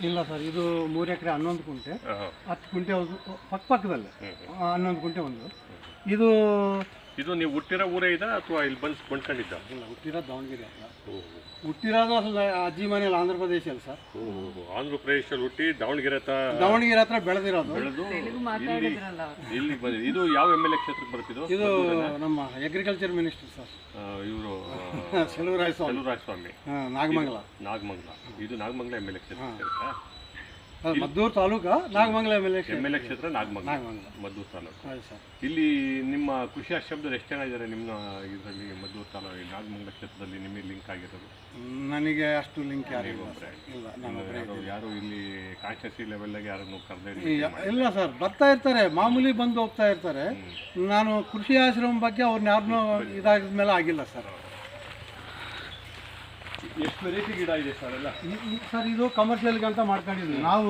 ಇಲ್ಲ ಸರ್, ಇದು 3 ಎಕರೆ 11 ಕುಂಟೆ, 10 ಕುಂಟೆ ಪಕ್ಕದಲ್ಲೇ 11 ಕುಂಟೆ ಒಂದು. ಇದು ಇದು ನೀವು ಹುಟ್ಟಿರೋ ಊರೇ ಇದೆ ಅಥವಾ ಇಲ್ಲಿ ಬಂದು ಕೊಂಡ್ಕೊಂಡಿದ್ದ? ಇಲ್ಲ, ಹುಟ್ಟಿರೋದು ದಾವಣಗೆರೆ ಅಲ್ಲ, ಹುಟ್ಟಿರೋದು ಅಸಲು ಅಜ್ಜಿ ಮನೇಲಿ ಆಂಧ್ರ ಪ್ರದೇಶ ಅಲ್ಲ ಸರ್. ಆಂಧ್ರ ಪ್ರದೇಶದಲ್ಲಿ ಹುಟ್ಟಿ ದಾವಣಗೆರೆ ಹತ್ರ ಬೆಳೆದಿರೋದು. ಇಲ್ಲಿ ಬಂದಿದೆ. ಇದು ಯಾವ MLA ಕ್ಷೇತ್ರಕ್ಕೆ ಬರ್ತಿದ್ದು? ಇದು ನಮ್ಮ ಅಗ್ರಿಕಲ್ಚರ್ ಮಿನಿಸ್ಟರ್ ಸರ್, ಇವರು ಚೆಲುವರಾಯ ಸ್ವಾಮಿ, ನಾಗಮಂಗಲ. ಇದು ನಾಗಮಂಗಲ MLA ಕ್ಷೇತ್ರ, ಮದ್ದೂರು ತಾಲೂಕು, ನಾಗಮಂಗಲ MLA ಕ್ಷೇತ್ರ ನಾಗಮಂಗಲ, ಮದ್ದೂರು ತಾಲೂಕು. ಇಲ್ಲಿ ನಿಮ್ಮ ಕೃಷಿ ಆಶ್ರಮದಲ್ಲಿ ಎಷ್ಟು ಜನ ಇದ್ದಾರೆ ನಿಮ್ಮ ಇದರಲ್ಲಿ ಮದ್ದೂರು ತಾಲೂಕು ನಾಗಮಂಗಲ ಕ್ಷೇತ್ರದಲ್ಲಿ ನಿಮಗೆ ಲಿಂಕ್ ಆಗಿರೋದು? ನನಗೆ ಅಷ್ಟು ಲಿಂಕ್ ಯಾರು ಯಾರು ಇಲ್ಲಿ ಕಾನ್ಸ್ಟಿಟ್ಯೂನ್ಸಿ ಲೆವೆಲ್ಗೆ ಯಾರನ್ನು ಕರೆದ ಇಲ್ಲ ಸರ್, ಬರ್ತಾ ಇರ್ತಾರೆ, ಮಾಮೂಲಿ ಬಂದು ಹೋಗ್ತಾ ಇರ್ತಾರೆ. ನಾನು ಕೃಷಿ ಆಶ್ರಮ ಬಗ್ಗೆ ಅವ್ರನ್ನ ಯಾರನ್ನೂ ಇದಾದ ಮೇಲೆ ಆಗಿಲ್ಲ ಸರ್. ಎಷ್ಟು ವೆರೈಟಿ ಗಿಡ ಇದೆ ಸರ್ ಎಲ್ಲ? ಸರ್ ಇದು ಕಮರ್ಷಿಯಲ್ಗೆ ಅಂತ ಮಾಡ್ಕೊಂಡಿದ್ವಿ ನಾವು.